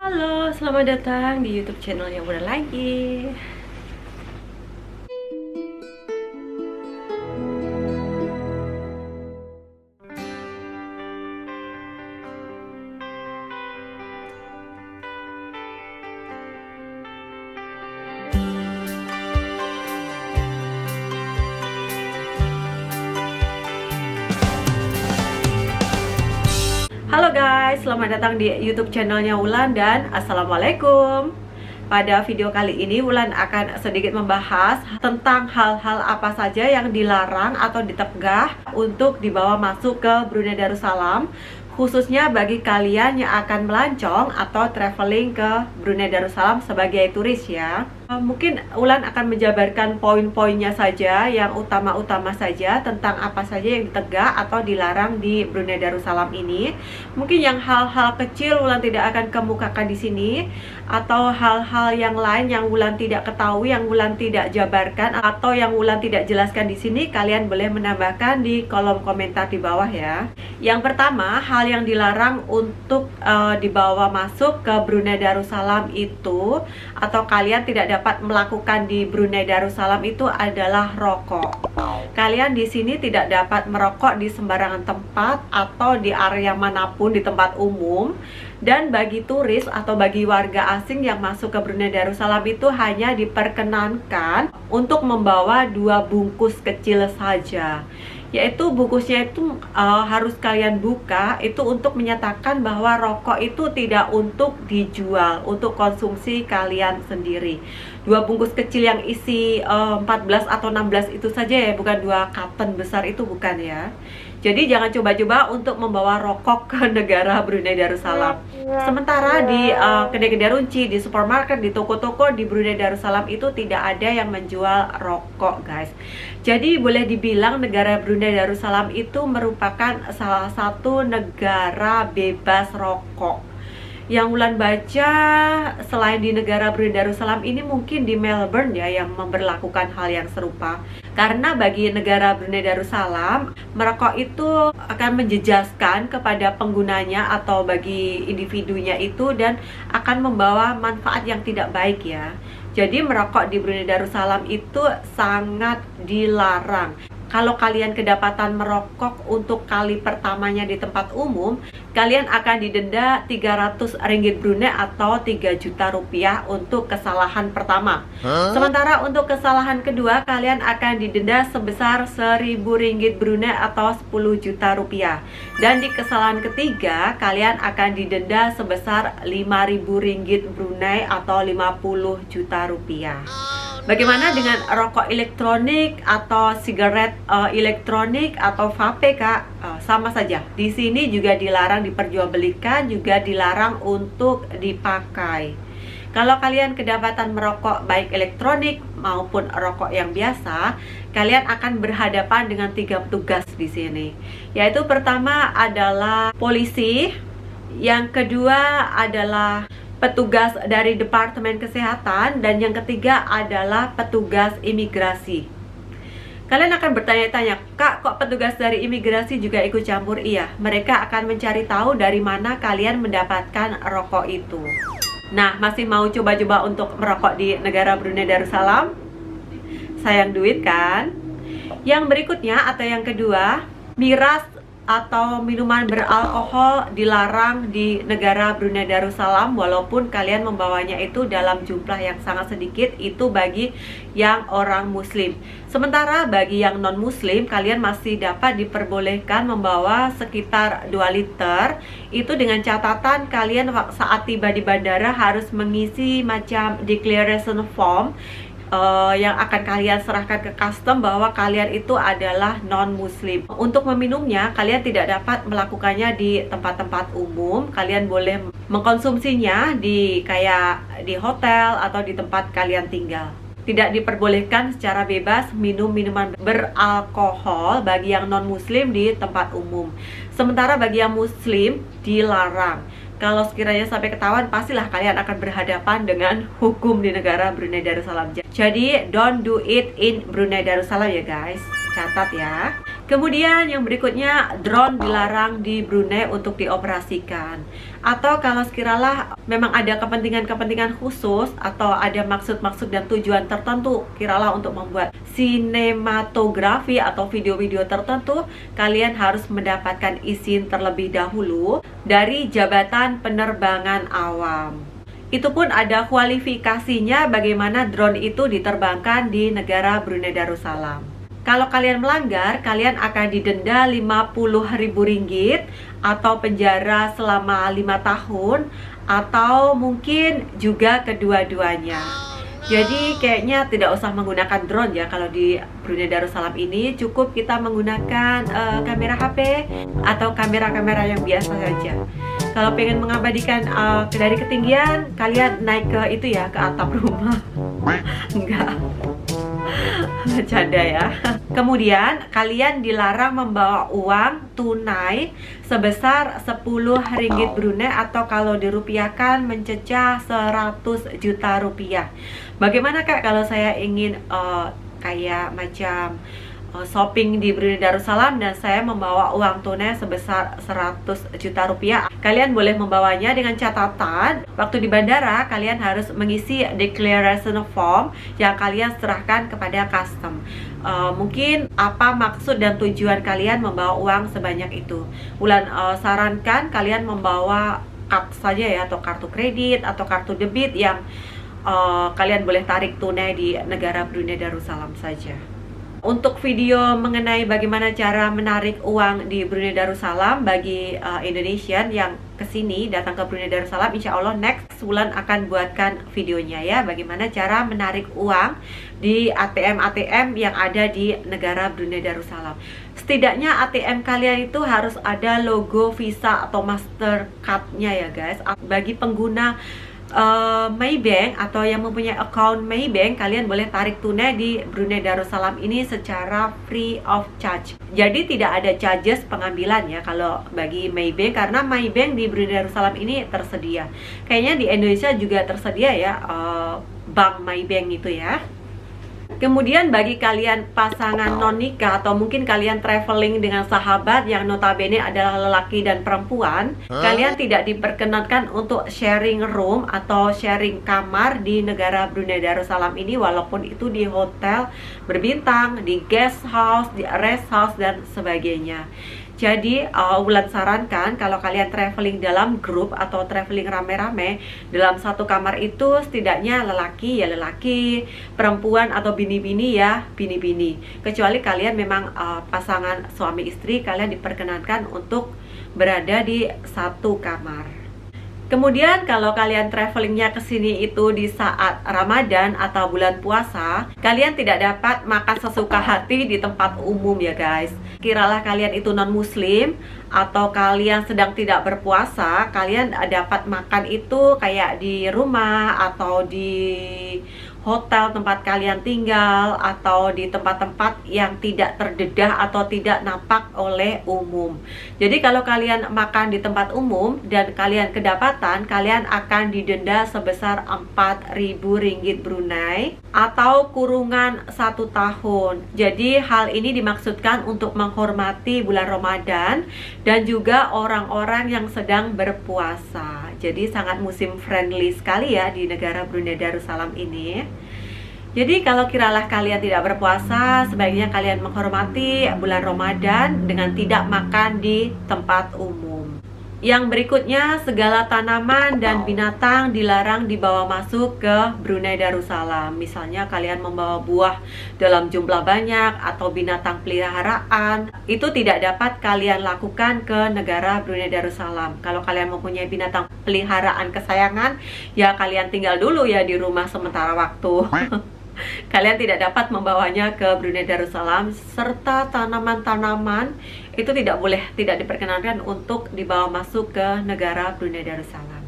Halo, selamat datang di YouTube channelnya Wulan lagi. Halo guys, selamat datang di YouTube channelnya Wulan dan Assalamualaikum. Pada video kali ini Wulan akan sedikit membahas tentang hal-hal apa saja yang dilarang atau ditegah untuk dibawa masuk ke Brunei Darussalam, khususnya bagi kalian yang akan melancong atau traveling ke Brunei Darussalam sebagai turis ya. Mungkin Wulan akan menjabarkan poin-poinnya saja, yang utama-utama saja tentang apa saja yang ditegak atau dilarang di Brunei Darussalam ini. Mungkin yang hal-hal kecil Wulan tidak akan kemukakan di sini, atau hal-hal yang lain yang Wulan tidak ketahui, yang Wulan tidak jabarkan, atau yang Wulan tidak jelaskan di sini, kalian boleh menambahkan di kolom komentar di bawah ya. Yang pertama, hal yang dilarang untuk dibawa masuk ke Brunei Darussalam itu, atau kalian tidak dapat melakukan di Brunei Darussalam itu adalah rokok. Kalian di sini tidak dapat merokok di sembarangan tempat atau di area manapun di tempat umum. Dan bagi turis atau bagi warga asing yang masuk ke Brunei Darussalam itu hanya diperkenankan untuk membawa 2 bungkus kecil saja. Yaitu bungkusnya itu harus kalian buka itu untuk menyatakan bahwa rokok itu tidak untuk dijual, untuk konsumsi kalian sendiri. 2 bungkus kecil yang isi 14 atau 16 itu saja ya, bukan 2 karton besar itu, bukan ya. Jadi jangan coba-coba untuk membawa rokok ke negara Brunei Darussalam. Sementara di kedai-kedai runci, di supermarket, di toko-toko di Brunei Darussalam itu tidak ada yang menjual rokok guys. Jadi boleh dibilang negara Brunei Darussalam itu merupakan salah satu negara bebas rokok. Yang Wulan baca, selain di negara Brunei Darussalam ini, mungkin di Melbourne ya yang memberlakukan hal yang serupa. Karena bagi negara Brunei Darussalam, merokok itu akan menjejaskan kepada penggunanya atau bagi individunya itu, dan akan membawa manfaat yang tidak baik ya. Jadi merokok di Brunei Darussalam itu sangat dilarang. Kalau kalian kedapatan merokok untuk kali pertamanya di tempat umum, kalian akan didenda 300 ringgit Brunei atau 3 juta rupiah untuk kesalahan pertama. Sementara untuk kesalahan kedua, kalian akan didenda sebesar 1000 ringgit Brunei atau 10 juta rupiah. Dan di kesalahan ketiga, kalian akan didenda sebesar 5.000 ringgit Brunei atau 50 juta rupiah. Bagaimana dengan rokok elektronik atau sigaret elektronik atau vape kak? Sama saja. Di sini juga dilarang diperjualbelikan, juga dilarang untuk dipakai. Kalau kalian kedapatan merokok baik elektronik maupun rokok yang biasa, kalian akan berhadapan dengan 3 petugas di sini. Yaitu pertama adalah polisi, yang kedua adalah petugas dari Departemen Kesehatan, dan yang ketiga adalah petugas imigrasi. Kalian akan bertanya-tanya, kak, kok petugas dari imigrasi juga ikut campur? Iya, mereka akan mencari tahu dari mana kalian mendapatkan rokok itu. Nah, masih mau coba-coba untuk merokok di negara Brunei Darussalam? Sayang duit kan? Yang berikutnya atau yang kedua, miras atau minuman beralkohol dilarang di negara Brunei Darussalam, walaupun kalian membawanya itu dalam jumlah yang sangat sedikit. Itu bagi yang orang muslim. Sementara bagi yang non muslim, kalian masih dapat diperbolehkan membawa sekitar 2 liter. Itu dengan catatan kalian saat tiba di bandara harus mengisi macam declaration form yang akan kalian serahkan ke custom bahwa kalian itu adalah non-muslim. Untuk meminumnya, kalian tidak dapat melakukannya di tempat-tempat umum. Kalian boleh mengkonsumsinya kayak di hotel atau di tempat kalian tinggal. Tidak diperbolehkan secara bebas minum minuman beralkohol bagi yang non-muslim di tempat umum. Sementara bagi yang muslim dilarang. Kalau sekiranya sampai ketahuan, pastilah kalian akan berhadapan dengan hukum di negara Brunei Darussalam. Jadi don't do it in Brunei Darussalam ya guys, catat ya. Kemudian yang berikutnya, drone dilarang di Brunei untuk dioperasikan. Atau kalau sekiralah memang ada kepentingan-kepentingan khusus atau ada maksud-maksud dan tujuan tertentu, kiralah untuk membuat sinematografi atau video-video tertentu, kalian harus mendapatkan izin terlebih dahulu dari Jabatan Penerbangan Awam. Itu pun ada kualifikasinya bagaimana drone itu diterbangkan di negara Brunei Darussalam. Kalau kalian melanggar, kalian akan didenda Rp50.000 atau penjara selama 5 tahun atau mungkin juga kedua-duanya. Jadi kayaknya tidak usah menggunakan drone ya kalau di Brunei Darussalam ini, cukup kita menggunakan kamera HP atau kamera-kamera yang biasa saja. Kalau pengen mengabadikan dari ketinggian, kalian naik ke itu ya, ke atap rumah. Enggak. Bercanda ya. Kemudian kalian dilarang membawa uang tunai sebesar Rp10 Brunei atau kalau dirupiahkan mencecah 100 juta rupiah. Bagaimana Kak kalau saya ingin kayak macam shopping di Brunei Darussalam dan saya membawa uang tunai sebesar 100 juta rupiah? Kalian boleh membawanya dengan catatan waktu di bandara kalian harus mengisi declaration form yang kalian serahkan kepada custom. Mungkin apa maksud dan tujuan kalian membawa uang sebanyak itu. Ulan sarankan kalian membawa card saja ya, atau kartu kredit atau kartu debit yang kalian boleh tarik tunai di negara Brunei Darussalam saja. Untuk video mengenai bagaimana cara menarik uang di Brunei Darussalam bagi Indonesian yang kesini datang ke Brunei Darussalam, insya Allah next bulan akan buatkan videonya ya, bagaimana cara menarik uang di ATM-ATM yang ada di negara Brunei Darussalam. Setidaknya ATM kalian itu harus ada logo Visa atau Mastercard-nya ya guys. Bagi pengguna Maybank atau yang mempunyai account Maybank, kalian boleh tarik tunai di Brunei Darussalam ini secara free of charge. Jadi tidak ada charges pengambilan ya kalau bagi Maybank, karena Maybank di Brunei Darussalam ini tersedia. Kayaknya di Indonesia juga tersedia ya bank Maybank itu ya. Kemudian bagi kalian pasangan non nikah atau mungkin kalian traveling dengan sahabat yang notabene adalah lelaki dan perempuan, kalian tidak diperkenankan untuk sharing room atau sharing kamar di negara Brunei Darussalam ini, walaupun itu di hotel berbintang, di guest house, di rest house dan sebagainya. Jadi Wulan sarankan kalau kalian traveling dalam grup atau traveling rame-rame, dalam satu kamar itu setidaknya lelaki ya lelaki, perempuan atau bini-bini ya bini-bini. Kecuali kalian memang pasangan suami istri, kalian diperkenankan untuk berada di satu kamar. Kemudian kalau kalian travelingnya ke sini itu di saat Ramadan atau bulan puasa, kalian tidak dapat makan sesuka hati di tempat umum ya guys. Kiralah kalian itu non muslim atau kalian sedang tidak berpuasa, kalian dapat makan itu kayak di rumah atau di hotel tempat kalian tinggal atau di tempat-tempat yang tidak terdedah atau tidak nampak oleh umum. Jadi kalau kalian makan di tempat umum dan kalian kedapatan, kalian akan didenda sebesar Rp4.000 Brunei atau kurungan 1 tahun. Jadi hal ini dimaksudkan untuk menghormati bulan Ramadan dan juga orang-orang yang sedang berpuasa. Jadi sangat musim friendly sekali ya di negara Brunei Darussalam ini. Jadi kalau kiralah kalian tidak berpuasa, sebaiknya kalian menghormati bulan Ramadan dengan tidak makan di tempat umum. Yang berikutnya, segala tanaman dan binatang dilarang dibawa masuk ke Brunei Darussalam. Misalnya kalian membawa buah dalam jumlah banyak atau binatang peliharaan, itu tidak dapat kalian lakukan ke negara Brunei Darussalam. Kalau kalian mempunyai binatang peliharaan kesayangan, ya kalian tinggal dulu ya di rumah sementara waktu. Kalian tidak dapat membawanya ke Brunei Darussalam, serta tanaman-tanaman itu tidak diperkenankan untuk dibawa masuk ke negara Brunei Darussalam.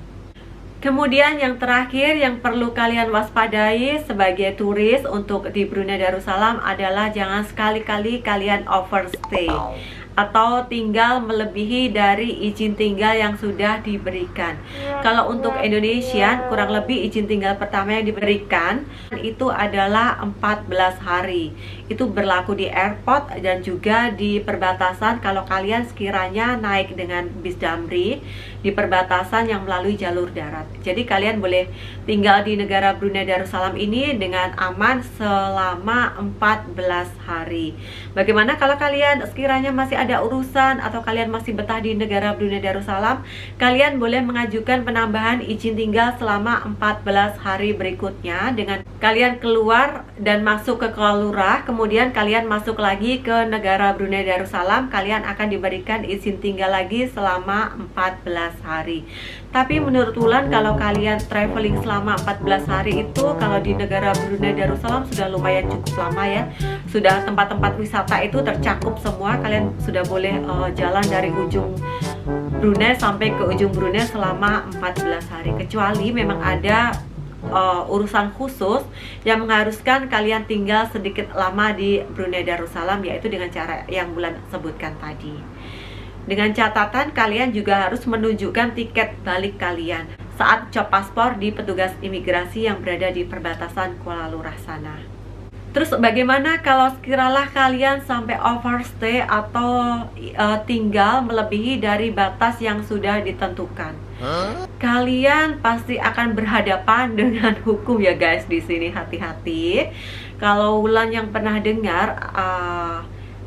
Kemudian yang terakhir yang perlu kalian waspadai sebagai turis untuk di Brunei Darussalam adalah jangan sekali-kali kalian overstay. atau tinggal melebihi dari izin tinggal yang sudah diberikan. Kalau untuk Indonesia, kurang lebih izin tinggal pertama yang diberikan itu adalah 14 hari. Itu berlaku di airport dan juga di perbatasan kalau kalian sekiranya naik dengan bis Damri di perbatasan yang melalui jalur darat. Jadi kalian boleh tinggal di negara Brunei Darussalam ini dengan aman selama 14 hari. Bagaimana kalau kalian sekiranya masih ada urusan atau kalian masih betah di negara Brunei Darussalam, kalian boleh mengajukan penambahan izin tinggal selama 14 hari berikutnya dengan kalian keluar dan masuk ke Kuala Lurah, kemudian kalian masuk lagi ke negara Brunei Darussalam, kalian akan diberikan izin tinggal lagi selama 14 hari. Tapi menurut Wulan, kalau kalian traveling selama 14 hari itu, kalau di negara Brunei Darussalam sudah lumayan cukup lama ya. Sudah tempat-tempat wisata itu tercakup semua, kalian sudah boleh jalan dari ujung Brunei sampai ke ujung Brunei selama 14 hari. Kecuali memang ada urusan khusus yang mengharuskan kalian tinggal sedikit lama di Brunei Darussalam, yaitu dengan cara yang Wulan sebutkan tadi. Dengan catatan kalian juga harus menunjukkan tiket balik kalian saat cop paspor di petugas imigrasi yang berada di perbatasan Kuala Lurah sana. Terus bagaimana kalau sekiralah kalian sampai overstay atau tinggal melebihi dari batas yang sudah ditentukan? Kalian pasti akan berhadapan dengan hukum ya guys. Di sini hati-hati. Kalau Wulan yang pernah dengar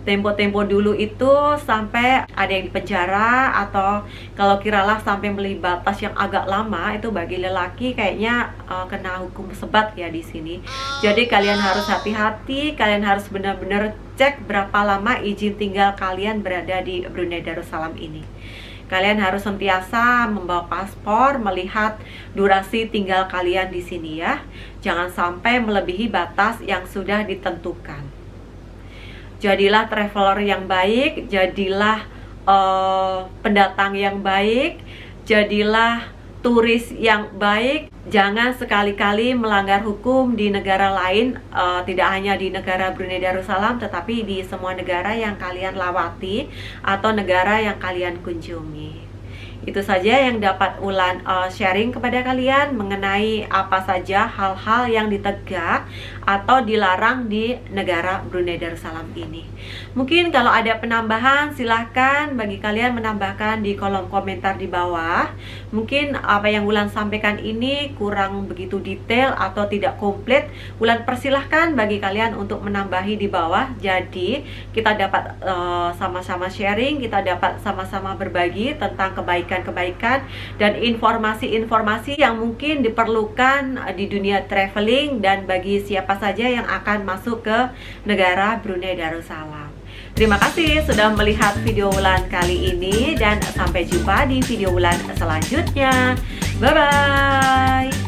tempo-tempo dulu itu sampai ada yang dipenjara, atau kalau kiralah sampai melebihi batas yang agak lama, itu bagi lelaki kayaknya kena hukum sebat ya di sini. Jadi kalian harus hati-hati, kalian harus benar-benar cek berapa lama izin tinggal kalian berada di Brunei Darussalam ini. Kalian harus sentiasa membawa paspor, melihat durasi tinggal kalian di sini ya. Jangan sampai melebihi batas yang sudah ditentukan. Jadilah traveler yang baik, jadilah pendatang yang baik, jadilah turis yang baik. Jangan sekali-kali melanggar hukum di negara lain, tidak hanya di negara Brunei Darussalam, tetapi di semua negara yang kalian lawati atau negara yang kalian kunjungi. Itu saja yang dapat Wulan sharing kepada kalian mengenai apa saja hal-hal yang ditegak atau dilarang di negara Brunei Darussalam ini. Mungkin kalau ada penambahan silahkan bagi kalian menambahkan di kolom komentar di bawah. Mungkin apa yang Wulan sampaikan ini kurang begitu detail atau tidak komplit, Wulan persilahkan bagi kalian untuk menambahi di bawah. Jadi kita dapat sama-sama sharing, kita dapat sama-sama berbagi tentang kebaikan-kebaikan dan informasi-informasi yang mungkin diperlukan di dunia traveling dan bagi siapa saja yang akan masuk ke negara Brunei Darussalam. Terima kasih sudah melihat video Wulan kali ini dan sampai jumpa di video Wulan selanjutnya. Bye bye.